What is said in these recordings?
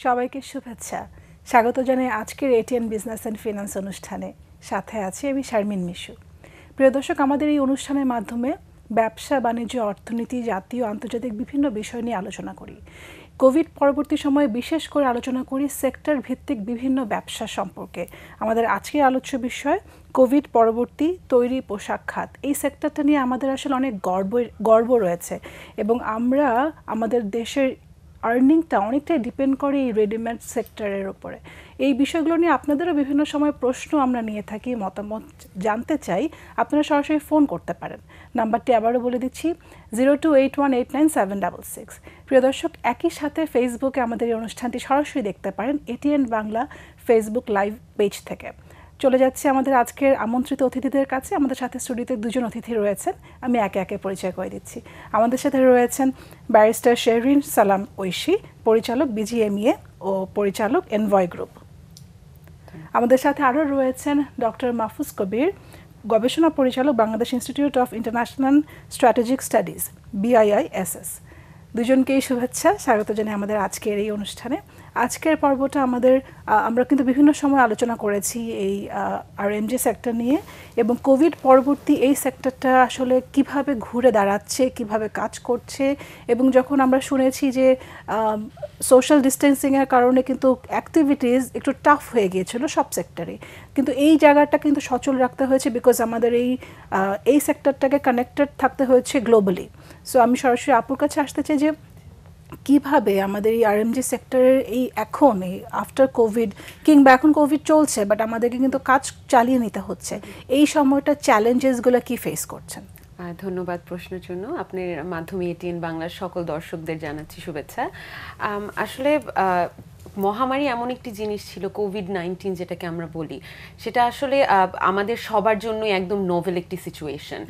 সবাইকে শুভেচ্ছা। স্বাগত জানাই আজকের এটিএন বিজনেস অ্যান্ড ফিনান্স অনুষ্ঠানে। সাথে আছি আমি শারমিন মিশু। প্রিয় দর্শক, আমাদের এই অনুষ্ঠানের মাধ্যমে ব্যবসা, বাণিজ্য, অর্থনীতি, জাতীয় আন্তর্জাতিক বিভিন্ন বিষয় নিয়ে আলোচনা করি। কোভিড পরবর্তী সময়ে বিশেষ করে আলোচনা করি সেক্টর ভিত্তিক বিভিন্ন ব্যবসা সম্পর্কে। আমাদের আজকের আলোচ্য বিষয় কোভিড পরবর্তী তৈরি পোশাক খাত। এই সেক্টরটা নিয়ে আমাদের আসলে অনেক গর্ব রয়েছে এবং আমরা আমাদের দেশের আর্নিংটা অনেকটাই ডিপেন্ড করে এই রেডিমেড সেক্টরের উপরে। এই বিষয়গুলো নিয়ে আপনাদেরও বিভিন্ন সময় প্রশ্ন আমরা নিয়ে থাকি, মতামত জানতে চাই। আপনারা সরাসরি ফোন করতে পারেন। নাম্বারটি আবারও বলে দিচ্ছি, 0281897666। প্রিয় দর্শক, একই সাথে ফেসবুকে আমাদের এই অনুষ্ঠানটি সরাসরি দেখতে পারেন ATN Bangla Facebook live page থেকে। চলে যাচ্ছে আমাদের আজকের আমন্ত্রিত অতিথিদের কাছে। আমাদের সাথে স্টুডিওতে দুজন অতিথি রয়েছেন, আমি একে একে পরিচয় করে দিচ্ছি। আমাদের সাথে রয়েছেন ব্যারিস্টার শেহরিন সালাম ঐশী, পরিচালক বিজিএমইএ ও পরিচালক এনভয় গ্রুপ। আমাদের সাথে আরও রয়েছেন ডক্টর মাহফুজ কবির, গবেষণা পরিচালক, Bangladesh institute of international strategic studies BIISS। দুজনকেই শুভেচ্ছা, স্বাগত জানাই আমাদের আজকের এই অনুষ্ঠানে। আজকের পর্বটা আমরা কিন্তু বিভিন্ন সময় আলোচনা করেছি এই RMG সেক্টর নিয়ে এবং কোভিড পরবর্তী এই সেক্টরটা আসলে কিভাবে ঘুরে দাঁড়াচ্ছে, কিভাবে কাজ করছে। এবং যখন আমরা শুনেছি যে সোশ্যাল ডিস্টেন্সিংয়ের কারণে কিন্তু অ্যাক্টিভিটিস একটু টাফ হয়ে গিয়েছিল সব সেক্টরে, কিন্তু এই জায়গাটা কিন্তু সচল রাখতে হয়েছে বিকজ আমাদের এই সেক্টরটাকে কানেক্টেড থাকতে হয়েছে গ্লোবালি। সো আমি সরাসরি আপুর কাছে আসতে চাই যে কিভাবে আমাদের এই RMG সেক্টরের এই আফটার কোভিড, কিংবা এখন কোভিড চলছে বাট আমাদেরকে কিন্তু কাজ চালিয়ে নিতে হচ্ছে, এই সময়টা চ্যালেঞ্জেসগুলো কি ফেস করছেন? ধন্যবাদ প্রশ্নের জন্য। আপনার মাধ্যমে এটিএন বাংলার সকল দর্শকদের জানাচ্ছি শুভেচ্ছা। আসলে মহামারী এমন একটি জিনিস ছিল, কোভিড-19 যেটাকে আমরা বলি, সেটা আসলে আমাদের সবার জন্য একদম নোভেল একটি সিচুয়েশন।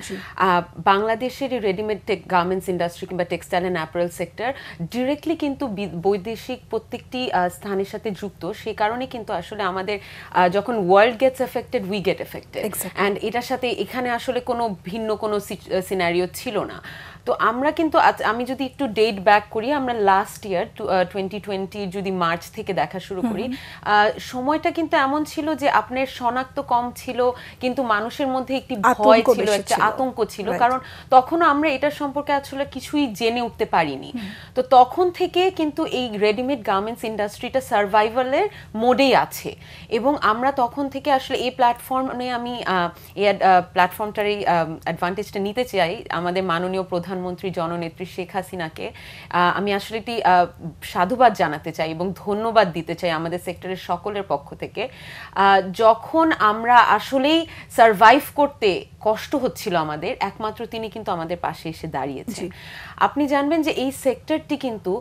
বাংলাদেশের রেডিমেড গার্মেন্টস ইন্ডাস্ট্রি কিংবা textile and apparel sector directly কিন্তু বৈদেশিক প্রত্যেকটি স্থানের সাথে যুক্ত। সেই কারণে কিন্তু আসলে আমাদের যখন world gets affected, we get affected, and এটার সাথে এখানে আসলে কোনো ভিন্ন কোনো সিনারিও ছিল না। তো আমরা কিন্তু আমি যদি একটু ডেট ব্যাক করি, আমরা লাস্ট ইয়ার 2020 যদি মার্চ থেকে দেখা শুরু করি, সময়টা কিন্তু এমন ছিল যে আপনার শনাক্ত কম ছিল, কিন্তু মানুষের মধ্যে একটি ভয় ছিল, একটা আতঙ্ক ছিল, কারণ তখনও আমরা এটা সম্পর্কে আসলে কিছুই জেনে উঠতে পারিনি। তো তখন থেকে কিন্তু এই রেডিমেড গার্মেন্টস ইন্ডাস্ট্রিটা সার্ভাইভালের মোডেই আছে এবং আমরা তখন থেকে আসলে এই প্ল্যাটফর্মে আমি এই প্ল্যাটফর্মটার এই অ্যাডভান্টেজটা নিতে চাই আমাদের মাননীয় প্রধানমন্ত্রী জননেত্রী শেখ হাসিনাকে। আমি আসলে একটি সাধুবাদ জানাতে চাই এবং ধন্যবাদ দিতে চাই আমাদের সেক্টরের সকলের পক্ষ থেকে। যখন আমরা আসলেই সারভাইভ করতে কষ্ট হচ্ছিল আমাদের, একমাত্র তিনি কিন্তু আমাদের পাশে এসে দাঁড়িয়েছেন। আপনি জানবেন যে এই সেক্টরটি কিন্তু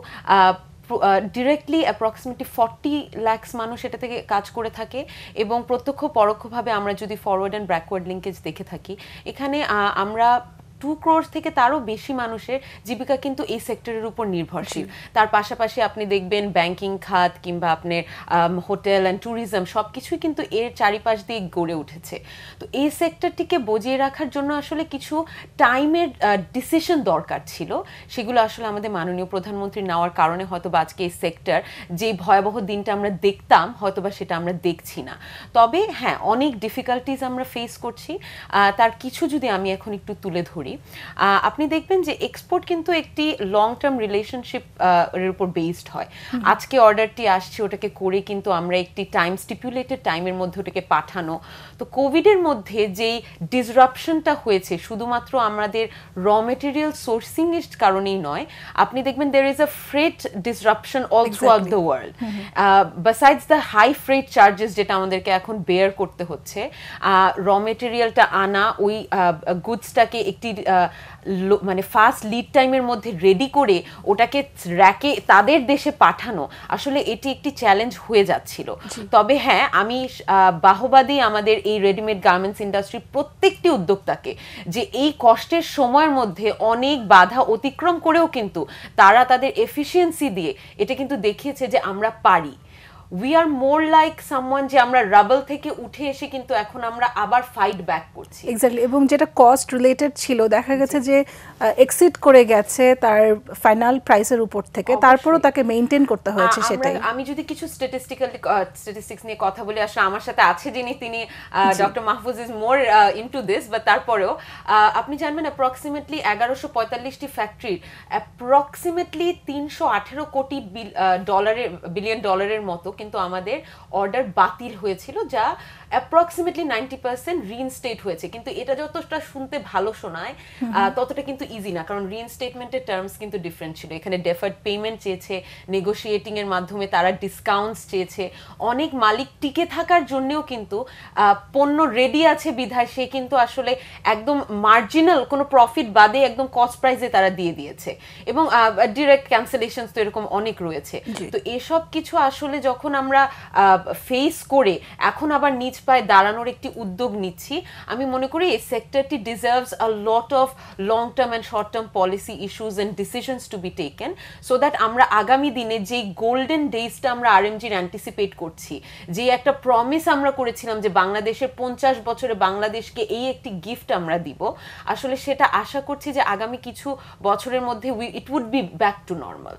ডিরেক্টলি অ্যাপ্রক্সিমেটলি 40 লাখ মানুষ এটা থেকে কাজ করে থাকে এবং প্রত্যক্ষ পরোক্ষভাবে আমরা যদি ফরওয়ার্ড অ্যান্ড ব্যাকওয়ার্ড লিঙ্কেজ দেখে থাকি, এখানে আমরা 2 crore থেকে তারও বেশি মানুষের জীবিকা কিন্তু এই সেক্টরের উপর নির্ভরশীল। তার পাশাপাশি আপনি দেখবেন ব্যাংকিং খাত কিংবা আপনার হোটেল অ্যান্ড ট্যুরিজম সবকিছুই কিন্তু এর চারিপাশ দিয়ে গড়ে উঠেছে। তো এই সেক্টরটিকে বজিয়ে রাখার জন্য আসলে কিছু টাইমের ডিসিশন দরকার ছিল, সেগুলো আসলে আমাদের মাননীয় প্রধানমন্ত্রী নেওয়ার কারণে হয়তোবা আজকে এই সেক্টর যে ভয়াবহ দিনটা আমরা দেখতাম হয়তোবা সেটা আমরা দেখছি না। তবে হ্যাঁ, অনেক ডিফিকাল্টিজ আমরা ফেস করছি। তার কিছু যদি আমি এখন একটু তুলে ধরি, আপনি দেখবেন যে এক্সপোর্ট কিন্তু একটি লং টার্ম রিলেশনশিপ এর উপর বেসড হয়। আজকে অর্ডারটি আসছে, ওটাকে করে কিন্তু আমরা একটি টাইম স্টিপুলেটেড টাইমের মধ্যে ওটাকে পাঠানো। তো কোভিডের মধ্যে যেই ডিসরাপশনটা হয়েছে শুধুমাত্র আমাদের র মেটেরিয়াল সোর্সিং এর কারণেই নয়, আপনি দেখবেন there is a freight disruption all throughout the world. Besides the high freight charges যেটা আমাদেরকে এখন বেয়ার করতে হচ্ছে, র মেটেরিয়ালটা আনা, ওই গুডসটাকে একটি মানে ফাস্ট লিড টাইমের মধ্যে রেডি করে ওটাকে র্যাকে তাদের দেশে পাঠানো, আসলে এটি একটি চ্যালেঞ্জ হয়ে যাচ্ছিল। তবে হ্যাঁ, আমি বাহবাদী আমাদের এই রেডিমেড গার্মেন্টস ইন্ডাস্ট্রির প্রত্যেকটি উদ্যোক্তাকে যে এই কষ্টের সময়ের মধ্যে অনেক বাধা অতিক্রম করেও কিন্তু তারা তাদের এফিসিয়েন্সি দিয়ে এটা কিন্তু দেখিয়েছে যে আমরা পারি। We are more like someone যে আমরা রাবল থেকে উঠে এসে কিন্তু এখন আমরা আবার ফাইট ব্যাক করছি। এক্স্যাক্টলি, এবং যেটা কস্ট রিলেটেড ছিল দেখা গেছে যে এক্সিড করে গেছে তার ফাইনাল প্রাইসের উপর থেকে, তারপরও তাকে মেইনটেইন করতে হয়েছে সেটাই। আমি যদি কিছু স্ট্যাটিস্টিক্স নিয়ে কথা বলি, আসলে আমার সাথে আছে যিনি, তিনি doctor Mahfuz is more into this, but তারপরেও আপনি জানবেন অ্যাপ্রক্সিমেটলি 1145টি ফ্যাক্টরির অ্যাপ্রক্সিমেটলি 318 কোটি বিলিয়ন ডলারের মতো কিন্তু আমাদের অর্ডার বাতিল হয়েছিল, যা অ্যাপ্রক্সিমেটলি 90% রিইনস্টেট হয়েছে। কিন্তু এটা যতটা শুনতে ভালো শোনায় ততটা কিন্তু ইজি না, কারণ রিইনস্টেটমেন্টের টার্মস কিন্তু ডিফারেন্ট ছিল। এখানে ডেফার্ড পেমেন্ট চেয়েছে, নেগোশিয়েটিং এর মাধ্যমে তারা ডিসকাউন্টস চেয়েছে, অনেক মালিক টিকে থাকার জন্যও কিন্তু পণ্য রেডি আছে বিধায় সে কিন্তু আসলে একদম মার্জিনাল কোনো প্রফিট বাদে একদম কস্ট প্রাইসে তারা দিয়ে দিয়েছে, এবং ডিরেক্ট ক্যান্সেলেশনস তো এরকম অনেক রয়েছে। তো এসব কিছু আসলে যখন আমরা ফেস করে এখন আবার নিজ পায়ে দাঁড়ানোর একটি উদ্যোগ নিচ্ছি, আমি মনে করি এই সেক্টরটি deserves a lot of long term and short term policy issues and decisions to be taken, so that আমরা আগামী দিনে যে গোল্ডেন ডেজটা আমরা আরএমজির অ্যান্টিসিপেট করছি, যে একটা প্রমিস আমরা করেছিলাম যে বাংলাদেশের 50 বছরে বাংলাদেশকে এই একটি গিফট আমরা দিব, আসলে সেটা আশা করছি যে আগামী কিছু বছরের মধ্যে it would be back to normal,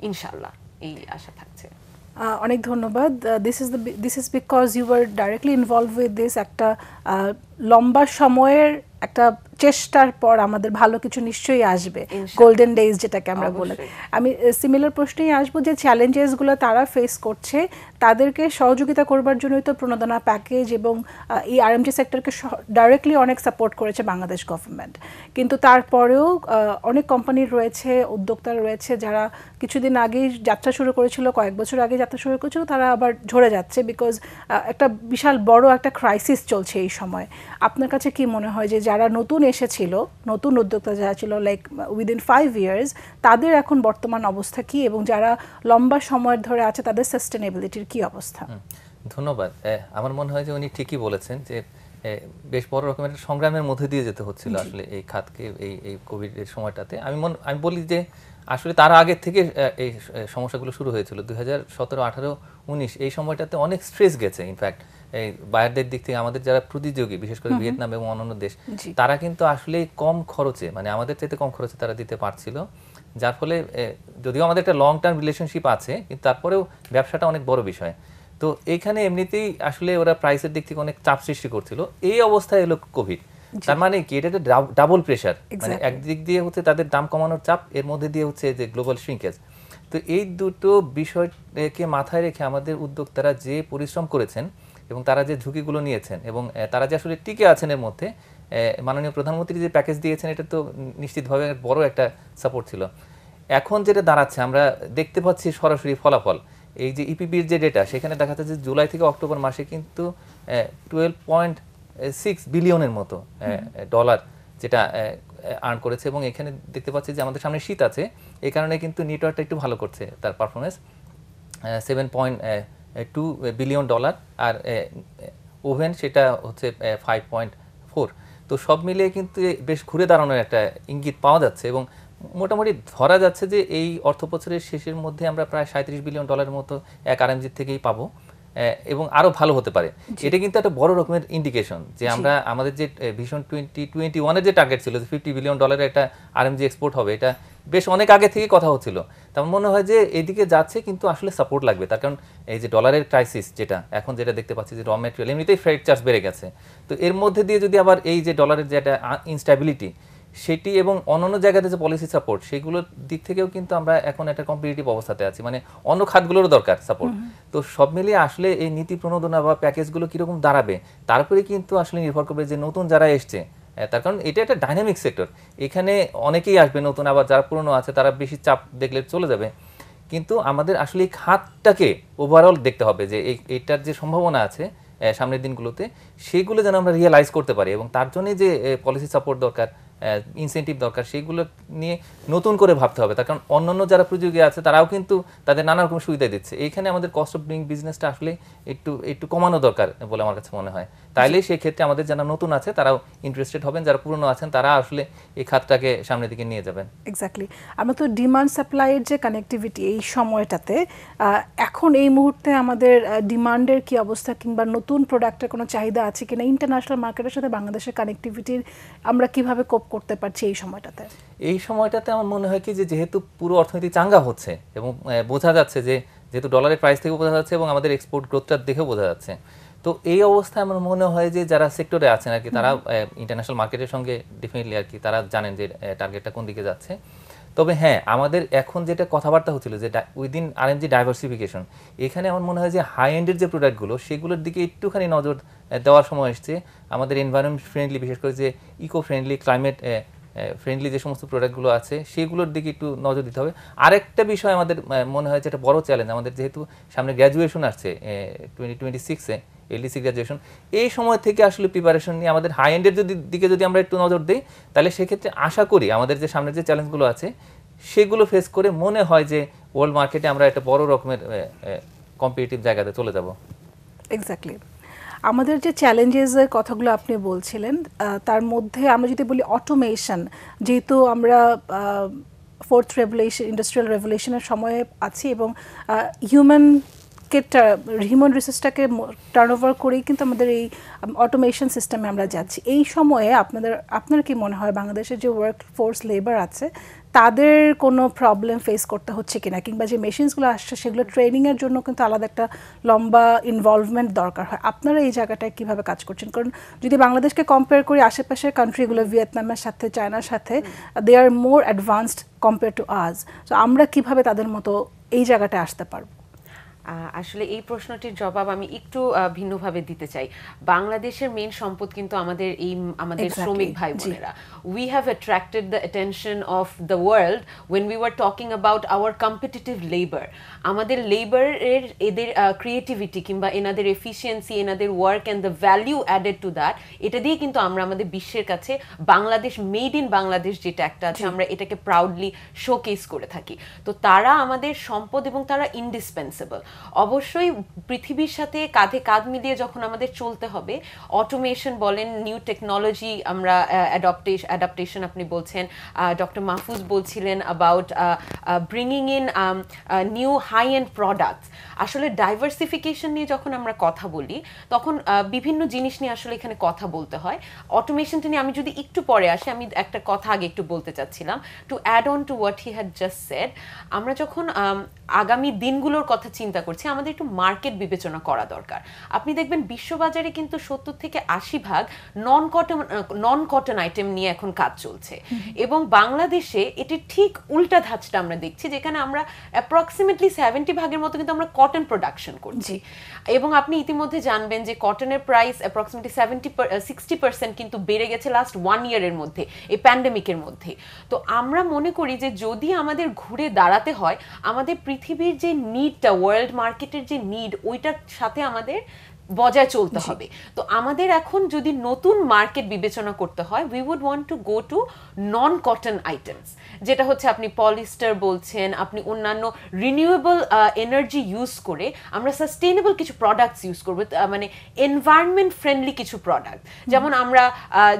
ইনশাল্লাহ এই আশা থাকছে। অনেক ধন্যবাদ। This is because you are directly involve with this. একটা লম্বা সময়ের একটা চেষ্টার পর আমাদের ভালো কিছু নিশ্চয়ই আসবে, গোল্ডেন ডেজ যেটাকে আমরা বলি। আমি সিমিলার প্রশ্নেই আসবো যে চ্যালেঞ্জেসগুলো তারা ফেস করছে, তাদেরকে সহযোগিতা করবার জন্যই তো প্রণোদনা প্যাকেজ এবং এই আরএমজি সেক্টরকে ডাইরেক্টলি অনেক সাপোর্ট করেছে বাংলাদেশ গভর্নমেন্ট। কিন্তু তারপরেও অনেক কোম্পানি রয়েছে, উদ্যোক্তা রয়েছে যারা কিছুদিন আগেই যাত্রা শুরু করেছিল, কয়েক বছর আগে যাত্রা শুরু করেছিল, তারা আবার ঝরে যাচ্ছে বিকজ একটা বিশাল বড় একটা ক্রাইসিস চলছে এই সময়। আপনার কাছে কি মনে হয় যে যারা নতুন এসেছিল, নতুন উদ্যোক্তা যারা ছিল লাইক উইদিন 5 ইয়ার্স, তাদের এখন বর্তমান অবস্থা কি, এবং যারা লম্বা সময় ধরে আছে তাদের সাস্টেনেবিলিটির কি অবস্থা? ধন্যবাদ। আমার মনে হয় যে উনি ঠিকই বলেছেন যে বেশ বড় রকমের সংগ্রামের মধ্যে দিয়ে যেতে হচ্ছিল আসলে এই খাতকে এই কোভিডের সময়টাতে। আমি বলি যে আসলে তার আগের থেকে এই সমস্যাগুলো শুরু হয়েছিল 2017, 18, 19 এই সময়টাতে অনেক স্ট্রেস গেছে। ইনফ্যাক্ট এই বায়ারদের দিক থেকে আমাদের যারা প্রতিযোগী, বিশেষ করে ভিয়েতনাম এবং অন্যান্য দেশ, তারা কিন্তু আসলে কম খরচে, মানে আমাদের চাইতে কম খরচে তারা দিতে পারছিল, যার ফলে যদিও আমাদের একটা লং টার্ম রিলেশনশিপ আছে, কিন্তু তারপরেও ব্যবসাটা অনেক বড় বিষয়। তো এইখানে এমনিতেই আসলে ওরা প্রাইসের দিক থেকে অনেক চাপ সৃষ্টি করছিল। এই অবস্থায় এলো কোভিড, তার মানে কি এটা একটা ডাবল প্রেশার, মানে একদিক দিয়ে হচ্ছে তাদের দাম কমানোর চাপ, এর মধ্যে দিয়ে হচ্ছে যে গ্লোবাল শ্রিঙ্কেজ। তো এই দুটো বিষয়কে মাথায় রেখে আমাদের উদ্যোক্তারা যে পরিশ্রম করেছেন এবং তারা যে ঝুঁকিগুলো নিয়েছেন এবং তারা যে আসলে টিকে আছেন, এর মধ্যে মাননীয় প্রধানমন্ত্রী যে প্যাকেজ দিয়েছেন এটা তো নিশ্চিতভাবে বড় একটা সাপোর্ট ছিল। এখন যেটা দাঁড়াচ্ছে আমরা দেখতে পাচ্ছি সরাসরি ফলাফল, এই যে ইপিবির যে ডেটা, সেখানে দেখা যাচ্ছে যে জুলাই থেকে অক্টোবর মাসে কিন্তু 12.6 বিলিয়নের মতো ডলার যেটা আর্ন করেছে, এবং এখানে দেখতে পাচ্ছি যে আমাদের সামনে শীত আছে, এই কারণে কিন্তু নেটওয়ার্কটা একটু ভালো করছে তার পারফরমেন্স, 7.2 বিলিয়ন ডলার, আর ওভেন সেটা হচ্ছে 5.4। তো সব মিলিয়ে কিন্তু বেশ ঘুরে দাঁড়ানোর একটা ইঙ্গিত পাওয়া যাচ্ছে, এবং মোটামুটি ধরা যাচ্ছে যে এই অর্থ বছরের শেষের মধ্যে আমরা প্রায় 37 বিলিয়ন ডলারের মতো এক আরএমজি থেকেই পাবো, এবং আরো ভালো হতে পারে। এটা কিন্তু একটা বড় রকমের ইন্ডিকেশন যে আমরা আমাদের যে ভিশন 2021 যে টার্গেট ছিল যে 50 বিলিয়ন ডলারের একটা আরএমজি এক্সপোর্ট হবে, এটা বেশ অনেক আগে থেকে কথা হচ্ছিল। তেমন মনে হয় যে এদিকে যাচ্ছে, কিন্তু আসলে সাপোর্ট লাগবে, তার কারণ এই যে ডলারের ক্রাইসিস এখন যেটা দেখতে পাচ্ছি যে র ম্যাটেরিয়াল এমনিতেই ফ্রেট চার্জ বেড়ে গেছে, তো এর মধ্যে দিয়ে যদি আবার এই যে ডলারের যে একটা ইনস্টেবিলিটি সেটি এবং অন্যান্য জায়গাতে যে পলিসি সাপোর্ট, সেগুলোর দিক থেকেও কিন্তু আমরা এখন একটা কম্পিটিটিভ অবস্থাতে আছি, মানে অন্য খাতগুলোরও দরকার সাপোর্ট। তো সব মিলিয়ে আসলে এই নীতি প্রণোদনা বা প্যাকেজগুলো কীরকম দাঁড়াবে তার উপরে কিন্তু আসলে নির্ভর করবে যে নতুন যারা এসছে, তার কারণ এটা একটা ডাইনামিক সেক্টর, এখানে অনেকেই আসবে নতুন, আবার যারা পুরনো আছে তারা বেশি চাপ দেখলে চলে যাবে। কিন্তু আমাদের আসলে এই খাতটাকে ওভারঅল দেখতে হবে যে এইটার যে সম্ভাবনা আছে সামনের দিনগুলোতে, সেগুলো যেন আমরা রিয়েলাইজ করতে পারি, এবং তার জন্য যে পলিসি সাপোর্ট দরকার ইনসেন্টিভ দরকার, সেইগুলো নিয়ে নতুন করে ভাবতে হবে। তার কারণ অন্যান্য যারা প্রতিযোগী আছে তারাও কিন্তু তাদের নানা রকম সুবিধা দিচ্ছে। এইখানে আমাদের কস্ট অফ ডুইং বিজনেসটা আসলে একটু কমানো দরকার বলে আমার কাছে মনে হয়। তাইলে সেই ক্ষেত্রে আমাদের যারা নতুন আছে তারাও ইন্টারেস্টেড হবেন, যারা পুরনো আছেন তারা আসলে এই খাতটাকে সামনের দিকে নিয়ে যাবেন। এক্স্যাক্টলি। আমরা তো ডিমান্ড সাপ্লাইয়ের যে কানেক্টিভিটি এই সময়টাতে, এখন এই মুহূর্তে আমাদের ডিমান্ডের কি অবস্থা, কিংবা নতুন প্রোডাক্টের কোনো চাহিদা আছে কিনা, ইন্টারন্যাশনাল মার্কেটের সাথে বাংলাদেশের কানেক্টিভিটির আমরা কিভাবে কোপ করতে পারছি এই সময়টাতে? এই সময়টাতে আমার মনে হয় কি যে যেহেতু পুরো অর্থনীতি চাঙ্গা হচ্ছে এবং বোঝা যাচ্ছে যে যেহেতু ডলারের প্রাইস থেকে বোঝা যাচ্ছে এবং আমাদের এক্সপোর্ট গ্রোথটা দেখেও বোঝা যাচ্ছে, তো এই অবস্থায় আমার মনে হয় যে যারা সেক্টরে আছেন আর কি তারা ইন্টারন্যাশনাল মার্কেটের সঙ্গে ডেফিনেটলি আর কি তারা জানেন যে টার্গেটটা কোন দিকে যাচ্ছে। তবে হ্যাঁ, আমাদের এখন যেটা কথাবার্তা হচ্ছিল যে উইদিন আরএমজি ডাইভার্সিফিকেশন, এখানে আমার মনে হয় যে হাই এন্ডের যে প্রোডাক্টগুলো সেগুলোর দিকে একটুখানি নজর দেওয়ার সময় এসছে। আমাদের এনভায়রনমেন্ট ফ্রেন্ডলি, বিশেষ করে যে ইকো ফ্রেন্ডলি, ক্লাইমেট ফ্রেন্ডলি যে সমস্ত প্রোডাক্টগুলো আছে সেগুলোর দিকে একটু নজর দিতে হবে। আরেকটা বিষয় আমাদের মনে হয় যেটা বড় চ্যালেঞ্জ, আমাদের যেহেতু সামনে গ্র্যাজুয়েশন আসছে 2026-এ, এলডিসি গ্র্যাজুয়েশন, এই সময় থেকে আসলে প্রিপারেশন নিয়ে আমাদের হাই এন্ডের দিকে যদি আমরা একটু নজর দিই, তাহলে সেক্ষেত্রে আশা করি আমাদের যে সামনের যে চ্যালেঞ্জগুলো আছে সেগুলো ফেস করে মনে হয় যে ওয়ার্ল্ড মার্কেটে আমরা একটা বড় রকমের কম্পিটিটিভ জায়গাতে চলে যাব। এক্স্যাক্টলি। আমাদের যে চ্যালেঞ্জেসের কথাগুলো আপনি বলছিলেন, তার মধ্যে আমরা যদি বলি অটোমেশন, যেহেতু আমরা ফোর্থ রেভলিউশন, ইন্ডাস্ট্রিয়াল রেভলিউশনের সময়ে আছি এবং হিউম্যান রিসোর্সটাকে টার্নওভার করেই কিন্তু আমাদের এই অটোমেশন সিস্টেমে আমরা যাচ্ছি। এই সময়ে আপনার কি মনে হয় বাংলাদেশের যে ওয়ার্ক ফোর্স লেবার আছে তাদের কোনো প্রবলেম ফেস করতে হচ্ছে কিনা, কিংবা যে মেশিনসগুলো আসছে সেগুলো ট্রেনিংয়ের জন্য কিন্তু আলাদা একটা লম্বা ইনভলভমেন্ট দরকার হয়? আপনারা এই জায়গাটায় কীভাবে কাজ করছেন? কারণ যদি বাংলাদেশকে কম্পেয়ার করি আশেপাশের কান্ট্রিগুলো, ভিয়েতনামের সাথে, চায়নার সাথে, দে আর মোর অ্যাডভান্সড কম্পেয়ার টু আজ। সো আমরা কিভাবে তাদের মতো এই জায়গাটায় আসতে পারবো? আসলে এই প্রশ্নটির জবাব আমি একটু ভিন্নভাবে দিতে চাই। বাংলাদেশের মেইন সম্পদ কিন্তু আমাদের শ্রমিক ভাই বোনেরা। We have attracted the attention of the world when we were talking about our competitive labour. আমাদের লেবারের এদের ক্রিয়েটিভিটি কিংবা এনাদের এফিসিয়েন্সি, এনাদের work and the value added to that, এটা দিয়ে কিন্তু আমরা আমাদের বিশ্বের কাছে বাংলাদেশ, মেড ইন বাংলাদেশ যেটা একটা আছে, আমরা এটাকে প্রাউডলি শোকেস করে থাকি। তো তারা আমাদের সম্পদ এবং তারা ইন্ডিসপেন্সেবল। অবশ্যই পৃথিবীর সাথে কাঁধে কাঁধ মিলিয়ে যখন আমাদের চলতে হবে, অটোমেশন বলেন, নিউ টেকনোলজি, আমরা অ্যাডাপ্টেশন আপনি বলছেন, ডক্টর মাহফুজ বলছিলেন about bringing in new high end products. আসলে ডাইভার্সিফিকেশন নিয়ে যখন আমরা কথা বলি তখন বিভিন্ন জিনিস নিয়ে আসলে এখানে কথা বলতে হয়। অটোমেশনটা নিয়ে আমি যদি একটু পরে আসি, আমি একটা কথা আগে একটু বলতে চাচ্ছিলাম, to add on to what he had just said. আমরা যখন আগামী দিনগুলোর কথা চিন্তা করছি, আমাদের একটু মার্কেট বিবেচনা করা দরকার। আপনি দেখবেন বিশ্ববাজারে কিন্তু 70-80% নন কটন আইটেম নিয়ে এখন কাজ চলছে, এবং বাংলাদেশে এটি ঠিক উল্টা ধাঁচটা আমরা দেখছি, যেখানে আমরা অ্যাপ্রক্সিমেটলি 70% মতো কিন্তু আমরা কটন প্রোডাকশন করছি। এবং আপনি ইতিমধ্যে জানবেন যে কটনের প্রাইস অ্যাপ্রক্সিমেটলি 60% কিন্তু বেড়ে গেছে লাস্ট 1 ইয়ারের মধ্যে, এই প্যান্ডেমিকের মধ্যে। তো আমরা মনে করি যে যদি আমাদের ঘুরে দাঁড়াতে হয়, আমাদের পৃথিবীর যে নিডটা, ওয়ার্ল্ড মার্কেটের যে নিড, ওইটার সাথে আমাদের বজায় চলতে হবে। তো আমাদের এখন যদি নতুন মার্কেট বিবেচনা করতে হয়, we would want to go to non cotton items, যেটা হচ্ছে আপনি পলিস্টার বলছেন, আপনি অন্যান্য রিনিউয়েবল এনার্জি ইউজ করে আমরা সাস্টেইনেবল কিছু প্রোডাক্টস ইউজ করবো, মানে এনভায়রনমেন্ট ফ্রেন্ডলি কিছু প্রোডাক্ট। যেমন আমরা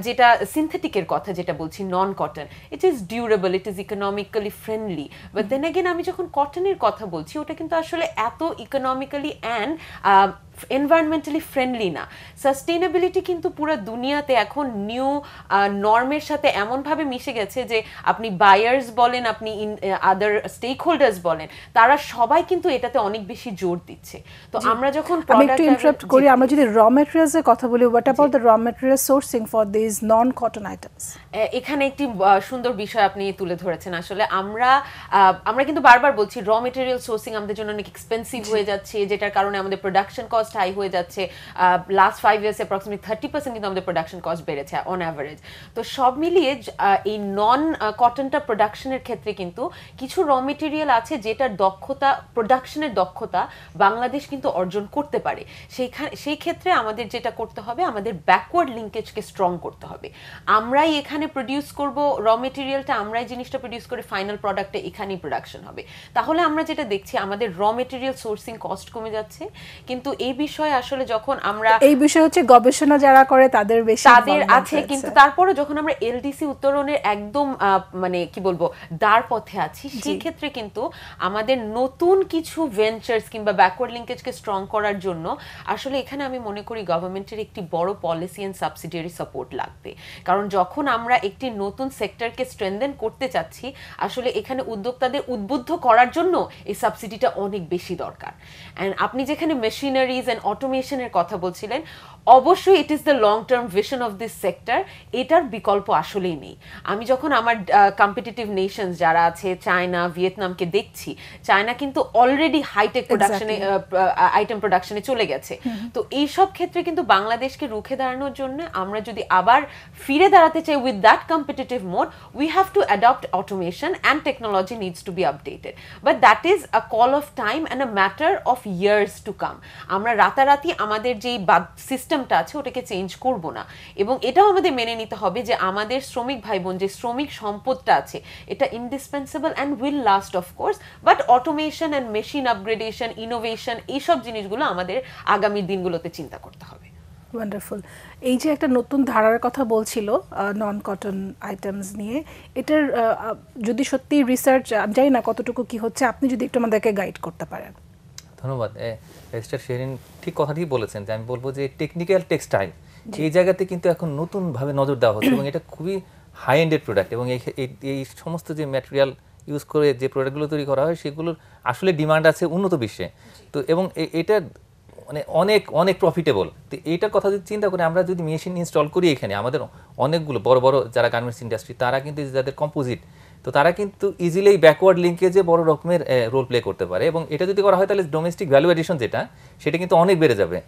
যেটা সিনথেটিকের কথা যেটা বলছি, non cotton, it is durable, it is economically friendly. But then again আমি যখন কটনের কথা বলছি, ওটা কিন্তু আসলে এত ইকোনমিক্যালি অ্যান্ড এনভায়রনমেন্টালি ফ্রেন্ডলি না। সাস্টেইনেবিলিটি কিন্তু পুরো দুনিয়াতে এখন নিউ নর্মের সাথে এমনভাবে মিশে গেছে যে আপনি বায়ার্স বলেন, আপনি আদার স্টেক হোল্ডার্স বলেন, তারা সবাই কিন্তু এটাতে অনেক বেশি জোর দিচ্ছে। তো আমরা যখন ইন্টারাপ্ট করি, আমরা যদি র ম্যাটেরিয়ালস এর কথা বলি, হোয়াট অ্যাবাউট দ্য র material sourcing for this non cotton items? এখানে একটি সুন্দর বিষয় আপনি তুলে ধরেছেন। আসলে আমরা কিন্তু বারবার বলছি র ম্যাটেরিয়াল সোর্সিং আমাদের জন্য অনেক এক্সপেন্সিভ হয়ে যাচ্ছে, যেটার কারণে আমাদের প্রোডাকশন কস্ট কস্ট হাই হয়ে যাচ্ছে, লাস্ট 5 ইয়ার্স অ্যাপ্রক্সিমেটলি 30% কিন্তু আমাদের প্রোডাকশন কস্ট বেড়েছে অন অ্যাভারেজ। তো সব মিলিয়ে এই নন কটনটা প্রোডাকশনের ক্ষেত্রে কিন্তু কিছু র মেটেরিয়াল আছে যেটার দক্ষতা, প্রোডাকশনের দক্ষতা বাংলাদেশ কিন্তু অর্জন করতে পারে। সেই ক্ষেত্রে আমাদের যেটা করতে হবে, আমাদের ব্যাকওয়ার্ড লিঙ্কেজকে স্ট্রং করতে হবে। আমরাই এখানে প্রডিউস করব র মেটেরিয়ালটা, আমরাই জিনিসটা প্রডিউস করে ফাইনাল প্রোডাক্টে এখানেই প্রোডাকশন হবে। তাহলে আমরা যেটা দেখছি আমাদের র মেটেরিয়াল সোর্সিং কস্ট কমে যাচ্ছে। কিন্তু এই বিষয়ে আসলে যখন আমরা, এই বিষয় হচ্ছে গবেষণা যারা করে তাদের বেশি তাদের আছে, কিন্তু তারপরে যখন আমরা এলডিসি উত্তরণের একদম মানে কি বলবো দ্বার পথে আছি, সেই ক্ষেত্রে কিন্তু আমাদের নতুন কিছু ভেঞ্চার্স কিংবা ব্যাকওয়ার্ড লিঙ্কেজকে স্ট্রং করার জন্য আসলে এখানে আমি মনে করি গভর্নমেন্টের একটি বড় পলিসি এন্ড সাবসিডিয়ারি সাপোর্ট লাগবে। কারণ যখন আমরা একটি নতুন সেক্টরকে স্ট্রেনথেন করতে চাচ্ছি, আসলে এখানে উদ্যোক্তাদের উদ্বুদ্ধ করার জন্য এই সাবসিডিটা অনেক বেশি দরকার। এন্ড আপনি যেখানে মেশিনারিজ এন্ড অটোমেশনের কথা বলছিলেন, অবশ্যই it is the long term vision of this sector, এটার বিকল্প আসলেই নেই। আমি যখন আমার কম্পিটিটিভ নেশনস যারা আছে, চায়না, ভিয়েতনামকে দেখছি, চায়না কিন্তু অলরেডি হাইটেক প্রোডাকশনে, আইটেম প্রোডাকশনে চলে গেছে। তো এইসব ক্ষেত্রে কিন্তু বাংলাদেশকে রুখে দাঁড়ানোর জন্য আমরা যদি আবার ফিরে দাঁড়াতে চাই with that competitive mode, we have to adopt automation and technology needs to be updated, but that is a call of time and a matter of years to come. আমরা রাতারাতি আমাদের যেই সিস্টেমটা আছে ওটাকে চেঞ্জ করব না, এবং এটাও আমাদের মেনে নিতে হবে যে আমাদের শ্রমিক ভাই বোন যে শ্রমিক সম্পদটা আছে এটা indispensable and will last of course, but automation and machine upgradation, innovation, এইসব জিনিসগুলো আমাদের আগামী দিনগুলোতে চিন্তা করতে হবে। ওয়ান্ডারফুল। এই যে একটা নতুন ধারার কথা বলছিল নন কটন আইটেমস নিয়ে, এটার যদি সত্যি রিসার্চ, আমি জানি না কতটুকু কি হচ্ছে, আপনি যদি একটু আমাদেরকে গাইড করতে পারেন। ধন্যবাদ। রেজিস্ট্রার শেরিন ঠিক কথাটি বলেছেন যে আমি বলবো যে টেকনিক্যাল টেক্সটাইল এই জায়গাতে কিন্তু এখন নতুনভাবে নজর দেওয়া হচ্ছে এবং এটা খুবই হাই এন্ডেড প্রোডাক্ট, এবং এই সমস্ত যে ম্যাটেরিয়াল ইউজ করে যে প্রোডাক্টগুলো তৈরি করা হয় সেগুলোর আসলে ডিমান্ড আছে উন্নত বিশ্বে। তো এবং এটা মানে অনেক অনেক প্রফিটেবল। তো এইটার কথা যদি চিন্তা করি, আমরা যদি মেশিন ইনস্টল করি এখানে, আমাদের অনেকগুলো বড় বড় যারা গার্মেন্টস ইন্ডাস্ট্রি তারা কিন্তু যাদের কম্পোজিট, তো তারা কিন্তু ইজিলি ব্যাকওয়ার্ড লিঙ্কেজে বড় রকমের রোল প্লে করতে পারে, এবং এটা যদি করা হয় তাহলে ডোমেস্টিক ভ্যালু এডিশন যেটা সেটা কিন্তু অনেক বেড়ে যাবে।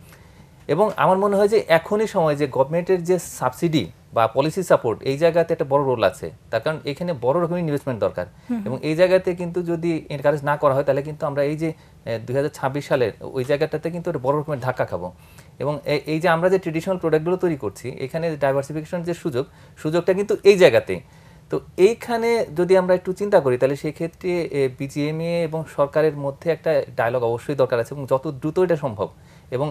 এবং আমার মনে হয় যে এখনই সময় যে গভর্নমেন্টের যে সাবসিডি বা পলিসি সাপোর্ট এই জায়গাতে একটা বড় রোল আছে, তার কারণ এখানে বড় রকমের ইনভেস্টমেন্ট দরকার, এবং এই জায়গাতে কিন্তু যদি এনকারেজ না করা হয় তাহলে কিন্তু আমরা এই যে 2026 সালের ওই জায়গাটাতে কিন্তু একটা বড় রকমের ধাক্কা খাবো। এবং এই যে আমরা যে ট্রেডিশনাল প্রোডাক্টগুলো তৈরি করছি এখানে ডাইভার্সিফিকেশন যে সুযোগটা কিন্তু এই জায়গাতেই। তো এইখানে যদি আমরা একটু চিন্তা করি তাহলে সেই ক্ষেত্রে বিজিএমইএ এবং সরকারের মধ্যে একটা ডায়লগ অবশ্যই দরকার আছে, এবং যত দ্রুত এটা সম্ভব, এবং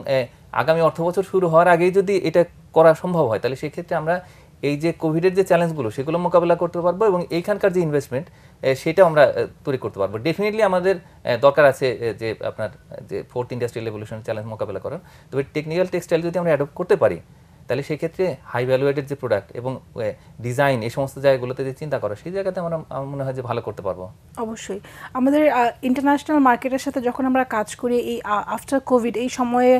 আগামী অর্থবছর শুরু হওয়ার আগেই যদি এটা করা সম্ভব হয় তাহলে সেই ক্ষেত্রে আমরা এই যে কোভিডের যে চ্যালেঞ্জগুলো সেগুলো মোকাবেলা করতে পারবো, এবং এইখানকার যে ইনভেস্টমেন্ট সেটাও আমরা তৈরি করতে পারবো। ডেফিনেটলি আমাদের দরকার আছে যে আপনার যে ফোর্থ ইন্ডাস্ট্রিয়াল রেভলিউশন চ্যালেঞ্জ মোকাবেলা করার। তবে টেকনিক্যাল টেক্সটাইল যদি আমরা অ্যাডপ্ট করতে পারি তাহলে সেই ক্ষেত্রে হাই ভ্যালুয়েটেড যে প্রোডাক্ট এবং ডিজাইন এই সমস্ত জায়গাগুলোতে যে চিন্তা করা, সেই জায়গাতে আমার মনে হয় যে ভালো করতে পারবো। অবশ্যই আমাদের ইন্টারন্যাশনাল মার্কেটের সাথে যখন আমরা কাজ করি এই আফটার কোভিড এই সময়ে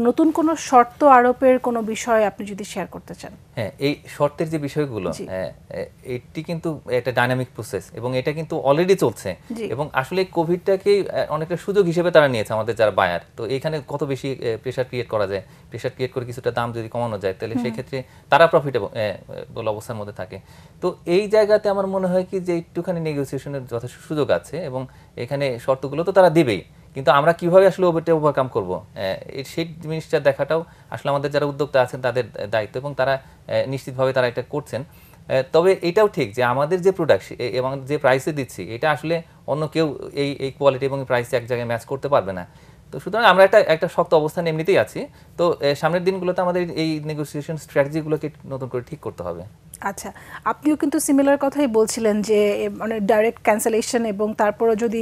নতুন কোনো শর্ত আরোপের কোনো বিষয় আপনি যদি শেয়ার করতে চান। হ্যাঁ, এই শর্তের যে বিষয়গুলো এটি কিন্তু একটা ডাইনামিক প্রসেস, এবং এটা কিন্তু অলরেডি চলছে, এবং আসলে কোভিডটাকেই অনেকটা সুযোগ হিসেবে তারা নিয়েছে আমাদের যারা বায়ার। তো এখানে কত বেশি প্রেশার ক্রিয়েট করা যায়, প্রেশার ক্রিয়েট করে কিছুটা দাম যদি কমানো যায় তাহলে সেই ক্ষেত্রে তারা প্রফিটেবল অবস্থার মধ্যে থাকে। তো এই জায়গাতে আমার মনে হয় কি যে একটুখানি নেগোসিয়েশনের যথেষ্ট সুযোগ আছে, এবং এখানে শর্তগুলো তো তারা দিবেই, কিন্তু আমরা কিভাবে আসলে ওটা ওভারকাম করবো সেই জিনিসটা দেখাটাও আসলে আমাদের যারা উদ্যোক্তা আছেন তাদের দায়িত্ব, এবং তারা নিশ্চিতভাবে তারা এটা করছেন। তবে এটাও ঠিক যে আমাদের যে প্রোডাক্ট এবং যে প্রাইসে দিচ্ছি এটা আসলে অন্য কেউ এই কোয়ালিটি এবং প্রাইসে এক জায়গায় ম্যাচ করতে পারবে না। তো সুতরাং আমরা একটা শক্ত অবস্থান এমনিতেই আছি। তো সামনের দিনগুলোতে আমাদের এই নেগোসিয়েশন স্ট্র্যাটেজিগুলোকে নতুন করে ঠিক করতে হবে। আচ্ছা, আপনিও কিন্তু সিমিলার কথাই বলছিলেন যে মানে ডাইরেক্ট ক্যান্সেলেশন এবং তারপরে যদি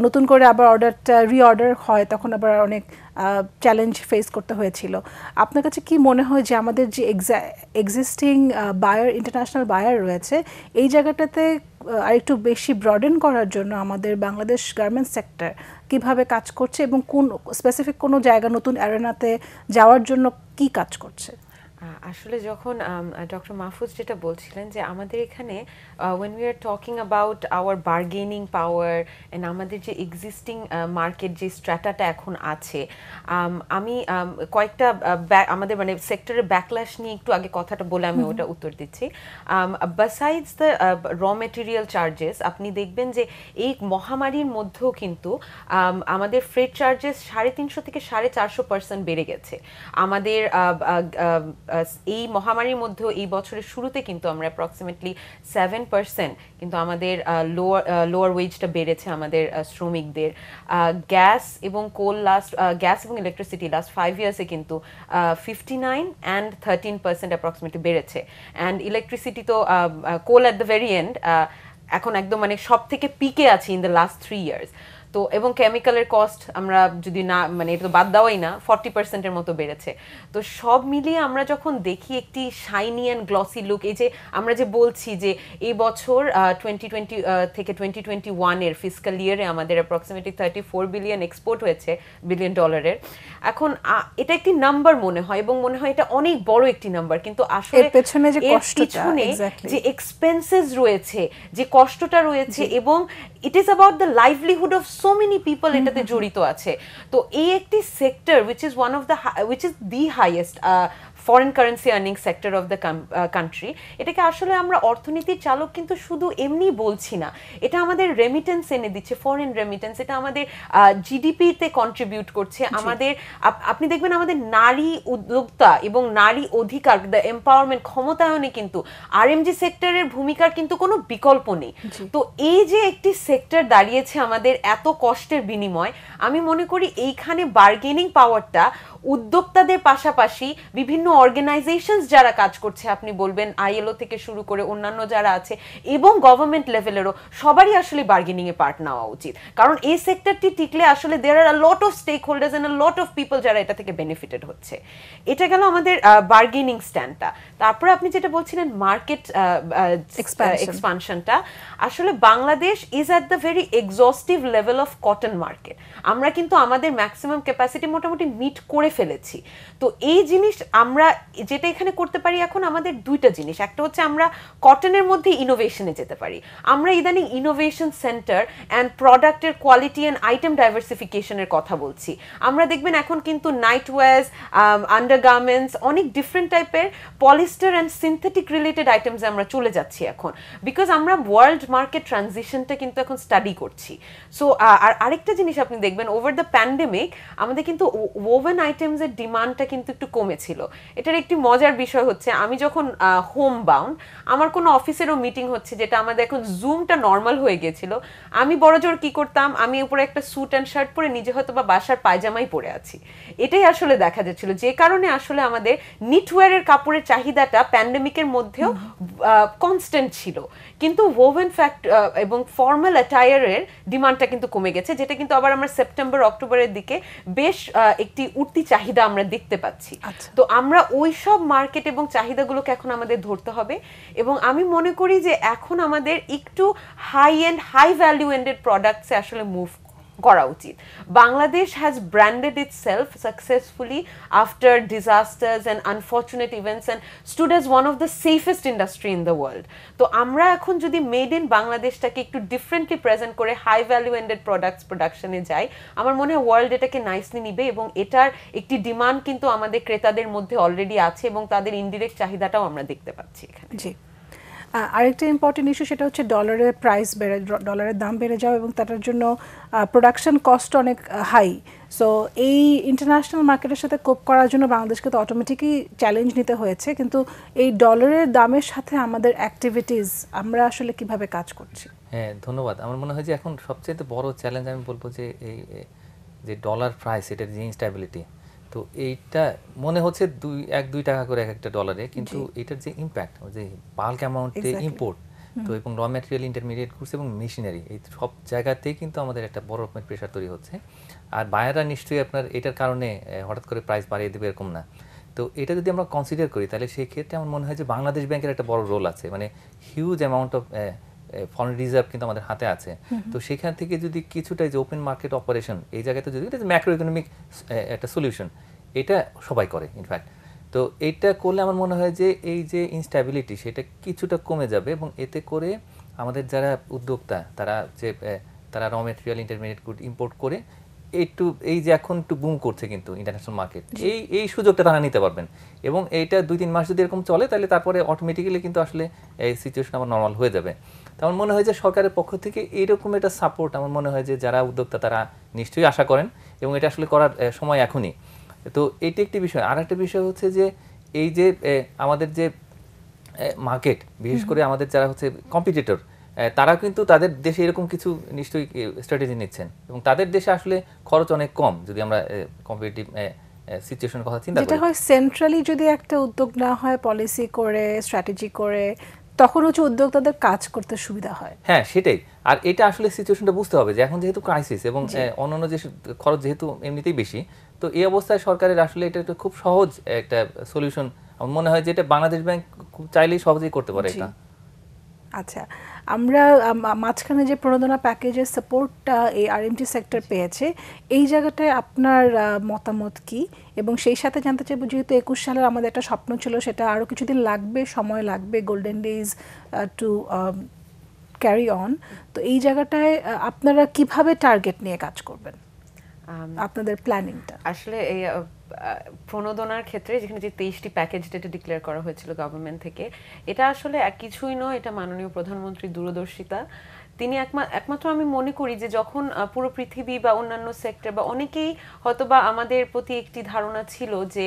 নতুন করে আবার অর্ডারটা রিঅর্ডার হয় তখন আবার অনেক চ্যালেঞ্জ ফেস করতে হয়েছিল। আপনার কাছে কি মনে হয় যে আমাদের যে এক্সিস্টিং বায়ার, ইন্টারন্যাশনাল বায়ার রয়েছে এই জায়গাটাতে আরেকটু বেশি ব্রডেন করার জন্য আমাদের বাংলাদেশ গার্মেন্টস সেক্টর কিভাবে কাজ করছে, এবং কোন স্পেসিফিক কোনো জায়গা নতুন অ্যারেনাতে যাওয়ার জন্য কি কাজ করছে? আসলে যখন ডক্টর মাহফুজ যেটা বলছিলেন যে আমাদের এখানে when we are talking about our bargaining power and আমাদের যে এক্সিস্টিং মার্কেট যে স্ট্র্যাটাটা এখন আছে, আমি কয়েকটা আমাদের মানে সেক্টরের ব্যাকল্যাশ নিয়ে একটু আগে কথাটা বলে আমি ওটা উত্তর দিচ্ছি। বাসাইডস দ্য র মেটেরিয়াল চার্জেস, আপনি দেখবেন যে এই মহামারীর মধ্যেও কিন্তু আমাদের ফ্রেট চার্জেস 350 থেকে 450% বেড়ে গেছে। আমাদের এই মহামারীর মধ্যেও এই বছরের শুরুতে কিন্তু আমরা অ্যাপ্রক্সিমেটলি 7% কিন্তু আমাদের লোয়ার ওয়েজটা বেড়েছে আমাদের শ্রমিকদের। গ্যাস এবং গ্যাস এবং ইলেকট্রিসিটি লাস্ট 5 ইয়ার্সে কিন্তু 59 and 13% অ্যাপ্রক্সিমেটলি বেড়েছে। অ্যান্ড ইলেকট্রিসিটি তো কোল অ্যাট দ্য ভেরি এন্ড এখন একদম মানে সব থেকে পিকে আছে ইন দ্য লাস্ট 3 ইয়ার্স। তো এবং কেমিক্যালের কস্ট আমরা যদি না মানে এটা তো বাদ দেওয়াই না, 40%-এর মতো বেড়েছে। তো সব মিলিয়ে আমরা যখন দেখি একটি শাইনি অ্যান্ড গ্লসি লুক, এই যে আমরা যে বলছি যে এই বছর 2020 থেকে 2021-এর ফিসক্যাল ইয়ারে আমাদের অ্যাপ্রক্সিমেটলি $34 বিলিয়ন এক্সপোর্ট হয়েছে, বিলিয়ন ডলারের। এখন এটা একটি নাম্বার মনে হয় এবং মনে হয় এটা অনেক বড় একটি নাম্বার, কিন্তু আসলে এর পেছনে যে কষ্টটা, যে এক্সপেন্সেস রয়েছে, যে কষ্টটা রয়েছে, এবং it is about the livelihood of so many people এটাতে জড়িত আছে। তো এই একটি sector which is the highest foreign currency earning sector of the country, এটাকে আসলে আমরা অর্থনীতির চালক কিন্তু শুধু এমনি বলছি না, এটা আমাদের রেমিটেন্স এনে দিচ্ছে, ফরেন রেমিটেন্স, এটা আমাদের জিডিপিতে কন্ট্রিবিউট করছে। আমাদের আপনি দেখবেন আমাদের নারী উদ্যোক্তা এবং নারী অধিকার, দ্য এম্পাওয়ারমেন্ট, ক্ষমতায়নে কিন্তু আরএমজি সেক্টরের ভূমিকার কিন্তু কোনো বিকল্প নেই। তো এই যে একটি সেক্টর দাঁড়িয়েছে আমাদের এত কষ্টের বিনিময়, আমি মনে করি এইখানে বার্গেনিং পাওয়ারটা উদ্যোক্তাদের পাশাপাশি বিভিন্ন অর্গানাইজেশনস যারা কাজ করছে, আপনি বলবেন আইএলও থেকে শুরু করে অন্যান্য যারা আছে এবং গভর্নমেন্ট লেভেলেরও, সবারই আসলে বার্গেনিং এ পার্ট নেওয়া উচিত। কারণ এই সেক্টরটি টিকলে আসলে there are a lot of stakeholders and a lot of people যারা এটা থেকে বেনিফিটেড হচ্ছে। এটা গেল আমাদের বার্গেনিং স্ট্যান্ডটা। তারপরে আপনি যেটা বলছিলেন মার্কেট এক্সপানশনটা, আসলে Bangladesh is at the very এক্সস্টিভ level of cotton market. আমরা কিন্তু আমাদের ম্যাক্সিমাম ক্যাপাসিটি মোটামুটি মিট করে ফেলেছি। তো এই জিনিস আমরা যেটা এখানে করতে পারি এখন, আমাদের দুইটা জিনিস, একটা হচ্ছে আমরা কটনের মধ্যে ইনোভেশনে যেতে পারি। আমরা ইদানিং ইনোভেশন সেন্টার অ্যান্ড প্রোডাক্টের কোয়ালিটি অ্যান্ড আইটেম ডাইভার্সিফিকেশনের কথা বলছি। আমরা দেখবেন এখন কিন্তু নাইট ওয়্যার্স, আন্ডারগার্মেন্টস, অনেক ডিফারেন্ট টাইপের পলিস্টার অ্যান্ড সিনথেটিক রিলেটেড আইটেমসে আমরা চলে যাচ্ছি এখন, বিকজ আমরা ওয়ার্ল্ড মার্কেট ট্রানজিশনটা কিন্তু এখন স্টাডি করছি। সো আর আরেকটা জিনিস আপনি দেখবেন, ওভার দ্য প্যান্ডেমিক আমাদের কিন্তু ওভেন আইটেমসের ডিমান্ডটা কিন্তু একটু কমেছিল। এটার একটি মজার বিষয় হচ্ছে, আমি যখন হোম বাউন্ড, আমার কোনো অফিসেরও মিটিং হচ্ছে, যেটা আমাদের এখন জুমটা নর্মাল হয়ে গেছিল, আমি বড়জোর কি করতাম, আমি উপরে একটা স্যুট অ্যান্ড শার্ট পরে নিজে হয়তো বা বাসার পায়জামাই পরে আছি। এটাই আসলে দেখা যাচ্ছিল, যে কারণে আসলে আমাদের নিটওয়্যারের কাপড়ের চাহিদাটা প্যান্ডেমিকের মধ্যেও কনস্ট্যান্ট ছিল, কিন্তু ওভেন এবং ফর্মাল অ্যাটায়ারের ডিমান্ডটা কিন্তু কমে গেছে, যেটা কিন্তু আবার আমরা সেপ্টেম্বর অক্টোবরের দিকে বেশ একটি উঠতি চাহিদা আমরা দেখতে পাচ্ছি। তো আমরা ওই সব মার্কেট এবং চাহিদাগুলোকে এখন আমাদের ধরতে হবে, এবং আমি মনে করি যে এখন আমাদের একটু high end high value added প্রোডাক্টসে আসলে মুভ করা উচিত। Bangladesh has branded itself successfully after disasters and unfortunate events and stood as one of the safest industry in the world. তো আমরা এখন যদি মেড ইন বাংলাদেশটাকে একটু ডিফারেন্টলি প্রেজেন্ট করে হাই ভ্যালু এন্ডেড প্রোডাক্টস প্রোডাকশনে যাই, আমার মনে হয় ওয়ার্ল্ড এটাকে নাইসলি নিবে, এবং এটার একটি ডিমান্ড কিন্তু আমাদের ক্রেতাদের মধ্যে অলরেডি আছে, এবং তাদের ইনডিরেক্ট চাহিদাটাও আমরা দেখতে পাচ্ছি এখানে। জি, আরেকটা ইম্পর্টেন্ট ইস্যু, সেটা হচ্ছে ডলারের প্রাইস ডলারের দাম বেড়ে যাওয়া, এবং তার জন্য প্রোডাকশন কস্ট অনেক হাই। সো এই ইন্টারন্যাশনাল মার্কেটের সাথে কোপ করার জন্য বাংলাদেশকে তো অটোমেটিকই চ্যালেঞ্জ নিতে হয়েছে, কিন্তু এই ডলারের দামের সাথে আমাদের অ্যাক্টিভিটিস আমরা আসলে কিভাবে কাজ করছি? হ্যাঁ, ধন্যবাদ। আমার মনে হয় যে এখন সবচেয়ে বড় চ্যালেঞ্জ আমি বলবো যে এই যে ডলার প্রাইস, এটার যে ইনস্টেবিলিটি, তো এইটা মনে হচ্ছে 1-2 টাকা করে এক একটা ডলারে, কিন্তু এটার যে ইম্প্যাক্ট, যে বাল্ক অ্যামাউন্টে ইম্পোর্ট, তো এবং র ম্যাটেরিয়াল, ইন্টারমিডিয়েট গুডস এবং মেশিনারি, এই সব জায়গাতেই কিন্তু আমাদের একটা বড় রকমের প্রেশার তৈরি হচ্ছে। আর বায়াররা নিশ্চয়ই আপনার এটার কারণে হঠাৎ করে প্রাইস বাড়িয়ে দেবে এরকম না। তো এটা যদি আমরা কনসিডার করি, তাহলে সেই ক্ষেত্রে আমার মনে হয় যে বাংলাদেশ ব্যাংকের একটা বড় রোল আছে, মানে huge amount of foreign reserve কিন্তু আমাদের হাতে আছে। তো সেখান থেকে যদি কিছুটা যে ওপেন মার্কেট অপারেশন, এই জায়গাতে যদি এটা ম্যাক্রো ইকোনমিক একটা সলিউশন, এটা সবাই করে ইনফ্যাক্ট। তো এইটা করলে আমার মনে হয় যে এই যে ইনস্ট্যাবিলিটি সেটা কিছুটা কমে যাবে, এবং এতে করে আমাদের যারা উদ্যোক্তা তারা র মেটেরিয়াল ইন্টারমিডিয়েট গুড ইম্পোর্ট করে এই যে এখন একটু বুম করছে কিন্তু ইন্টারন্যাশনাল মার্কেট, এই সুযোগটা তারা নিতে পারবেন। এবং এইটা 2-3 মাস যদি এরকম চলে তাহলে তারপরে অটোমেটিক্যালি কিন্তু আসলে এই সিচুয়েশন আবার নর্মাল হয়ে যাবে। তো আমার মনে হয় যে সরকারের পক্ষ থেকে এইরকম একটা সাপোর্ট আমার মনে হয় যে যারা উদ্যোক্তা তারা নিশ্চয়ই আশা করেন, এবং এটা আসলে করার সময় এখনই। তো এইটা একটি বিষয়। আর একটা বিষয় হচ্ছে যে এই যে আমাদের যে মার্কেট, বিশেষ করে আমাদের যারা হচ্ছে কম্পিটিটর, তারা কিন্তু তাদের দেশে এরকম কিছু নিশ্চয়ই স্ট্র্যাটেজি নিচ্ছেন, এবং তাদের দেশে আসলে খরচ অনেক কম যদি আমরা কম্পিটিটিভ সিচুয়েশনের কথা চিন্তা করি। যেটা হয় সেন্ট্রালি যদি একটা উদ্যোগ না হয় পলিসি করে স্ট্র্যাটেজি করে, তখন হচ্ছে উদ্যোক্তাদের কাজ করতে সুবিধা হয়। হ্যাঁ, সেটাই। আর এটা আসলে সিচুয়েশনটা বুঝতে হবে যে এখন যেহেতু ক্রাইসিস এবং অন্যান্য যে খরচ যেহেতু এমনিতেই বেশি, তো এই অবস্থায় সরকারের আসলে এটা একটা খুব সহজ একটা সলিউশন আমার মনে হয়, যেটা বাংলাদেশ ব্যাংক খুব চাইলেই সহজেই করতে পারে এটা। আচ্ছা, আমরা মাঝখানে যে প্রণোদনা প্যাকেজের সাপোর্টটা এই আরএমটি সেক্টর পেয়েছে, এই জায়গাটায় আপনার মতামত কি? এবং সেই সাথে জানতে চাইব, যেহেতু 21 সালের আমাদের একটা স্বপ্ন ছিল, সেটা আরও কিছুদিন লাগবে, সময় লাগবে, golden days to carry on, তো এই জায়গাটায় আপনারা কিভাবে টার্গেট নিয়ে কাজ করবেন, আপনাদের প্ল্যানিংটা? আসলে এই প্রণোদনার ক্ষেত্রে যেখানে যে 23টি প্যাকেজ যেটা ডিক্লেয়ার করা হয়েছিল গভর্নমেন্ট থেকে, এটা আসলে কিছুই নয়, এটা মাননীয় প্রধানমন্ত্রীর দূরদর্শিতা। তিনি একমাত্র আমি মনে করি যে যখন পুরো পৃথিবী বা অন্যান্য সেক্টর বা অনেকেই হয়তোবা আমাদের প্রতি একটি ধারণা ছিল যে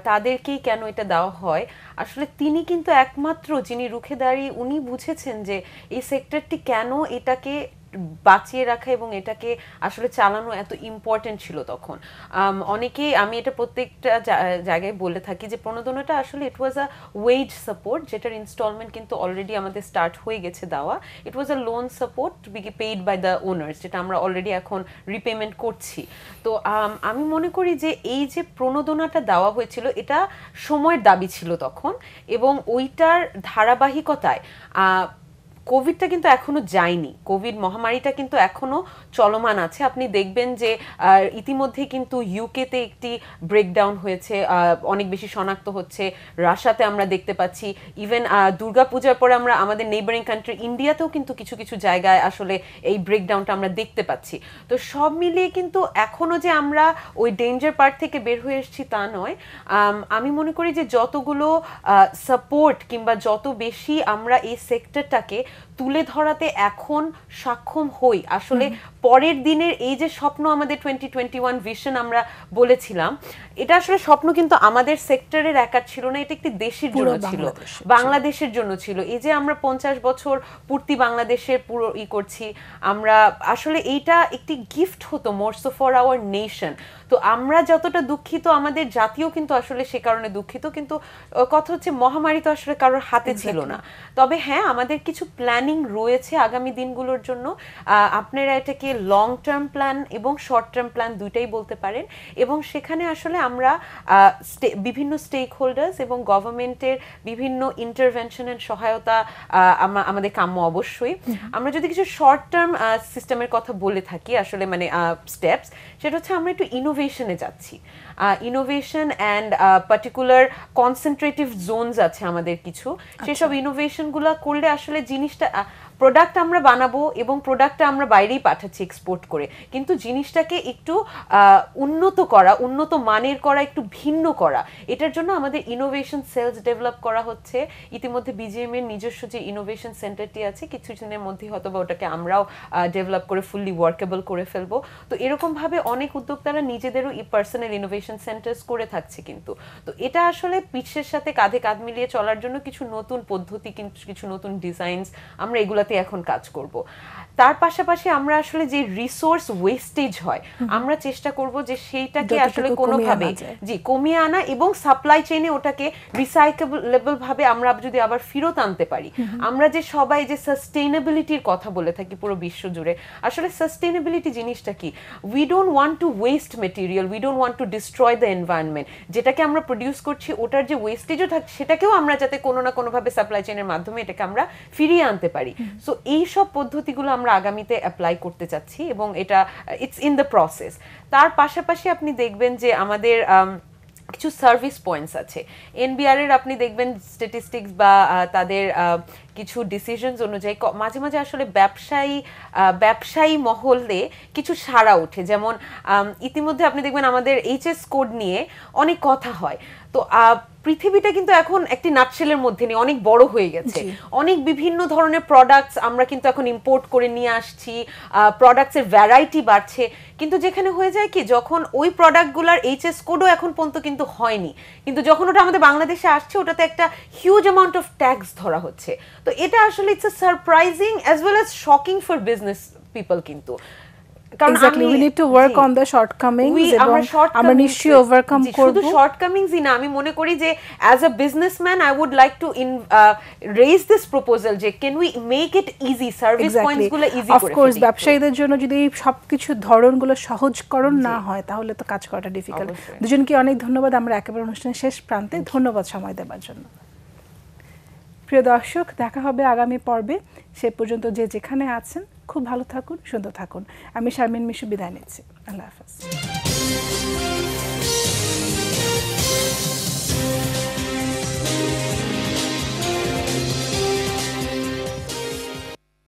তাদেরকেই কেন এটা দেওয়া হয়, আসলে তিনি কিন্তু একমাত্র যিনি রুখে দাঁড়িয়ে উনি বুঝেছেন যে এই সেক্টরটি কেন এটাকে বাঁচিয়ে রাখা এবং এটাকে আসলে চালানো এত ইম্পর্টেন্ট ছিল তখন। অনেকেই, আমি এটা প্রত্যেকটা জায়গায় বলে থাকি যে প্রণোদনাটা আসলে it was a wage support, যেটার ইনস্টলমেন্ট কিন্তু অলরেডি আমাদের স্টার্ট হয়ে গেছে দেওয়া। It was a loan support to be paid by the owners, যেটা আমরা অলরেডি এখন রিপেমেন্ট করছি। তো আমি মনে করি যে এই যে প্রণোদনাটা দেওয়া হয়েছিল এটা সময়ের দাবি ছিল তখন, এবং ওইটার ধারাবাহিকতায় কোভিডটা কিন্তু এখনো যায়নি, কোভিড মহামারীটা কিন্তু এখনো চলমান আছে। আপনি দেখবেন যে ইতিমধ্যে কিন্তু ইউকেতে একটি ব্রেকডাউন হয়েছে, অনেক বেশি শনাক্ত হচ্ছে, রাশিয়াতে আমরা দেখতে পাচ্ছি, ইভেন দুর্গাপূজার পরে আমরা আমাদের নেইবারিং কান্ট্রি ইন্ডিয়াতেও কিন্তু কিছু কিছু জায়গায় আসলে এই ব্রেকডাউনটা আমরা দেখতে পাচ্ছি। তো সব মিলিয়ে কিন্তু এখনো যে আমরা ওই ডেঞ্জার পার্ট থেকে বের হয়ে এসেছি তা নয়। আমি মনে করি যে যতগুলো সাপোর্ট কিংবা যত বেশি আমরা এই সেক্টরটাকে তুলে ধরাতে এখন সক্ষম হই, আসলে পরের দিনের এই যে স্বপ্ন আমাদের 2021 ভিশন আমরা বলেছিলাম, এটা আসলে স্বপ্ন কিন্তু আমাদের সেক্টরের একার ছিল না, এটা একটি দেশের জন্য ছিল, বাংলাদেশের জন্য ছিল। এই যে আমরা 50 বছর পূর্তি বাংলাদেশের পুরো করছি আমরা, আসলে এইটা একটি গিফট হতো মোরসো ফর আওয়ার নেশন। তো আমরা যতটা দুঃখিত, আমাদের জাতীয় কিন্তু আসলে সে কারণে দুঃখিত, কিন্তু কথা হচ্ছে মহামারী তো আসলে কারোর হাতে ছিল না। তবে হ্যাঁ, আমাদের কিছু প্ল্যানিং রয়েছে আগামী দিনগুলোর জন্য। আপনারা এটাকে লং টার্ম প্ল্যান এবং শর্ট টার্ম প্ল্যান দুইটাই বলতে পারেন, এবং সেখানে আসলে আমরা বিভিন্ন স্টেক হোল্ডার্স এবং গভর্নমেন্টের বিভিন্ন ইন্টারভেনশনের সহায়তা আমাদের কাম্য অবশ্যই। আমরা যদি কিছু শর্ট টার্ম সিস্টেমের কথা বলে থাকি, আসলে মানে স্টেপস, সেটা হচ্ছে আমরা একটু ইনোভেশনে যাচ্ছি। ইনোভেশন অ্যান্ড পার্টিকুলার কনসেন্ট্রেটিভ জোনস আছে আমাদের কিছু, সেসব ইনোভেশনগুলো করলে আসলে জিনিসটা প্রোডাক্ট আমরা বানাবো এবং প্রোডাক্টটা আমরা বাইরেই পাঠাচ্ছি এক্সপোর্ট করে, কিন্তু জিনিসটাকে একটু উন্নত করা, উন্নত মানের করা, একটু ভিন্ন করা, এটার জন্য আমাদের ইনোভেশন সেলস ডেভেলপ করা হচ্ছে। ইতিমধ্যে বিজিএম এর নিজস্ব যে ইনোভেশন সেন্টারটি আছে, কিছুদিনের মধ্যে হয়তো বা ওটাকে আমরাও ডেভেলপ করে ফুললি ওয়ার্কেবল করে ফেলবো। তো এরকমভাবে অনেক উদ্যোক্তারা নিজেদেরও পার্সোনাল ইনোভেশন সেন্টার্স করে থাকছে কিন্তু। তো এটা আসলে পিছের সাথে কাঁধে কাঁধ মিলিয়ে চলার জন্য কিছু নতুন পদ্ধতি, কিছু নতুন ডিজাইনস আমরা এগুলাতে এখন কাজ করব। তার পাশাপাশি আমরা আসলে যে রিসোর্স ওয়েস্টেজ হয়, আমরা চেষ্টা করব যে সেইটাকে আসলে কোনোভাবে কমিয়ে আনা এবং সাপ্লাই চেইনে ওটাকে রিসাইকেবল ভাবে আমরা যদি আবার ফেরত আনতে পারি। আমরা যে সবাই যে সাস্টেইনেবিলিটির কথা বলে থাকি পুরো বিশ্ব জুড়ে, আসলে সাস্টেইনেবিলিটি জিনিসটা কি? We don't want to waste material, we don't want to destroy the environment. যেটাকে আমরা প্রডিউস করছি ওটার যে ওয়েস্টেজও থাকে সেটাকেও আমরা যাতে কোনো না কোনোভাবে সাপ্লাই চেইনের মাধ্যমে এটাকে আমরা ফিরিয়ে আনতে পারি। সো এই সব পদ্ধতিগুলো আমরা আগামীতে অ্যাপ্লাই করতে চাচ্ছি, এবং এটা ইটস ইন দ্য প্রসেস। তার পাশাপাশি আপনি দেখবেন যে আমাদের কিছু সার্ভিস পয়েন্টস আছে। এনবিআর এর আপনি দেখবেন স্ট্যাটিস্টিক্স বা তাদের কিছু ডিসিশনস অনুযায়ী মাঝে মাঝে আসলে ব্যবসায়ী মহলে কিছু সাড়া ওঠে। যেমন ইতিমধ্যে আপনি দেখবেন আমাদের এইচএস কোড নিয়ে অনেক কথা হয়। তো পৃথিবীটা কিন্তু এখন একটি নাটশেলের মধ্যে নেই, অনেক বড় হয়ে গেছে। অনেক বিভিন্ন ধরনের প্রোডাক্টস আমরা কিন্তু এখন ইম্পোর্ট করে নিয়ে আসছি, প্রোডাক্টসের ভ্যারাইটি বাড়ছে। কিন্তু যেখানে হয়ে যায় কি, যখন ওই প্রোডাক্টগুলোর এইচএস কোডও এখন পর্যন্ত কিন্তু হয়নি, কিন্তু যখন ওটা আমাদের বাংলাদেশে আসছে ওটাতে একটা হিউজ অ্যামাউন্ট অফ ট্যাক্স ধরা হচ্ছে। তো এটা আসলে it's a surprising as well as shocking for business people. কিন্তু Exactly, we need to work on the shortcomings এবং আমরা নিশ্চয়ই ওভারকাম করব। শুধু শর্টকামিংসই না, আমি মনে করি যে as a businessman I would like to raise this proposal যে can we make it easy, service পয়েন্টসগুলো ইজি করে। অফকোর্স ব্যবসায়ীদের জন্য যদি এই সবকিছু ধরনগুলো সহজকরণ না হয় তাহলে তো কাজ করাটা ডিফিকাল্ট। দুজনকে অনেক ধন্যবাদ। আমরা একেবারে অনুষ্ঠানের শেষ প্রান্তে, ধন্যবাদ সময় দেওয়ার জন্য। প্রিয় দর্শক, দেখা হবে আগামী পর্বে। সে পর্যন্ত যে যেখানে আছেন খুব ভালো থাকুন, সুন্দর থাকুন। আমি শারমিন মিশু বিদায় নিচ্ছি। আল্লাহ হাফেজ।